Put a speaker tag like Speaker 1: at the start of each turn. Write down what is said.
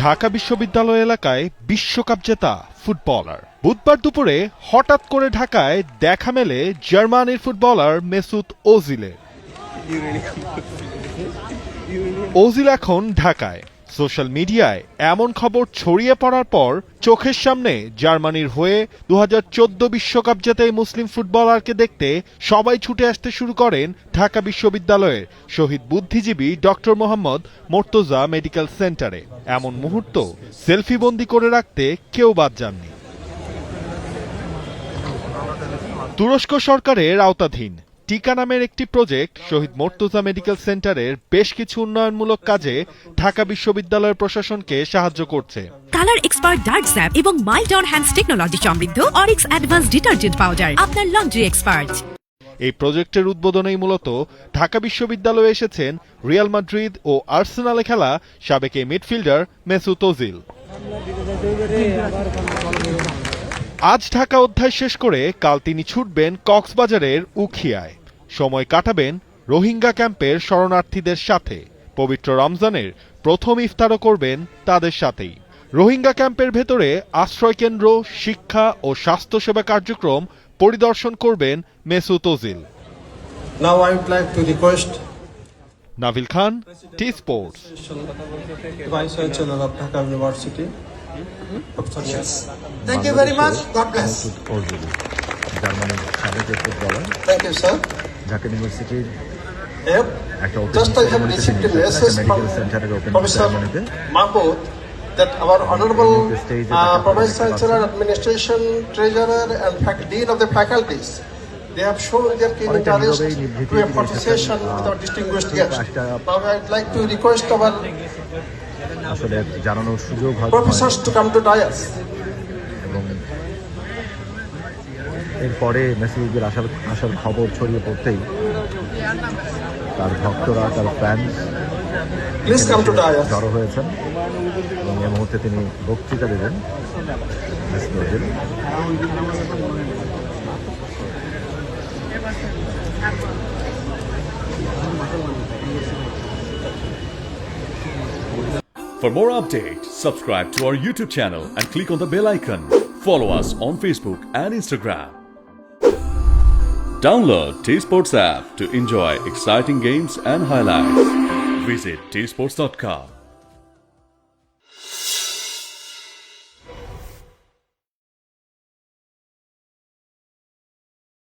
Speaker 1: ঢাকা বিশ্ববিদ্যালয় এলাকায় বিশ্বকাপ জেতা ফুটবলার। বুধবার দুপুরে হঠাৎ করে ঢাকায় দেখা মেলে জার্মানির ফুটবলার মেসুত ওজিলের। ওজিল এখন ঢাকায়। সোশ্যাল মিডিয়ায় এমন খবর ছড়িয়ে পড়ার পর চোখের সামনে জার্মানির হয়ে 2014 বিশ্বকাপ জেতা এই মুসলিম ফুটবলারকে দেখতে সবাই ছুটে আসতে শুরু করেন ঢাকা বিশ্ববিদ্যালয়ের শহীদ বুদ্ধিজীবী ডক্টর মোহাম্মদ মোর্তজা মেডিকেল সেন্টারে। এমন মুহূর্ত সেলফিবন্দি করে রাখতে কেউ বাদ যাননি। তুরস্ক সরকারের আওতাধীন টিকা নামের একটি প্রজেক্ট শহীদ মোর্তজা মেডিকেল সেন্টারের বেশ কিছু উন্নয়নমূলক কাজে ঢাকা বিশ্ববিদ্যালয়ের প্রশাসনকে সাহায্য করছে।
Speaker 2: কালার এক্সপার্ট ডার্ক স্যাপ এবং মাইল্ড অন হ্যান্ডস টেকনোলজি সমৃদ্ধ অরিক্স অ্যাডভান্স ডিটারজেন্ট পাউডার আপনার লন্ড্রি এক্সপার্ট।
Speaker 1: এই প্রজেক্টের উদ্বোধনেই মূলত ঢাকা বিশ্ববিদ্যালয়ে এসেছেন রিয়াল মাদ্রিদ ও আর্সেনালে খেলা সাবেক এই মিডফিল্ডার মেসুত ওজিল। আজ ঢাকা অধ্যায় শেষ করে কাল তিনি ছুটবেন কক্সবাজারের উখিয়ায়। সময় কাটাবেন রোহিঙ্গা ক্যাম্পের শরণার্থীদের সাথে। পবিত্র রমজানের প্রথম ইফতারও করবেন তাদের সাথেই। রোহিঙ্গা ক্যাম্পের ভেতরে আশ্রয়কেন্দ্র, শিক্ষা ও স্বাস্থ্যসেবা কার্যক্রম পরিদর্শন করবেন Mesut Ozil.
Speaker 3: Now I would like to request
Speaker 1: Neville Khan, T Sports.
Speaker 3: the Vice Chancellor of Dhaka University.
Speaker 4: Yes. Thank you very much. God bless.
Speaker 5: জার্মানির সাবেক footballer.
Speaker 3: Thank you, sir.
Speaker 5: Dhaka ইউনিভার্সিটির
Speaker 3: Yep.
Speaker 5: একটা
Speaker 3: Just I have received a message from
Speaker 5: medical সেন্টারের opening
Speaker 3: Professor
Speaker 5: সেরেমনিতে
Speaker 3: Mahmood that our Honorable Vice Chancellor, Administration, Treasurer and Dean of the faculties, they have shown their keen interest to a conversation with our distinguished guest. Now I'd like to request our
Speaker 5: আসলে জানানোর সুযোগ হয়
Speaker 3: professors to come to dais.
Speaker 5: এবং এরপরে মেসুদের আসার খবর ছড়িয়ে পড়তেই তার ভক্তরা, তার fans
Speaker 3: Please come to dais.
Speaker 5: জড়ো হয়েছেন এবং এই মুহূর্তে তিনি বক্তৃতা দেবেন। Mesut Ozil
Speaker 6: For more updates, subscribe to our YouTube channel and click on the bell icon. Follow us on Facebook and Instagram. Download T-Sports app to enjoy exciting games and highlights. Visit tsports.com.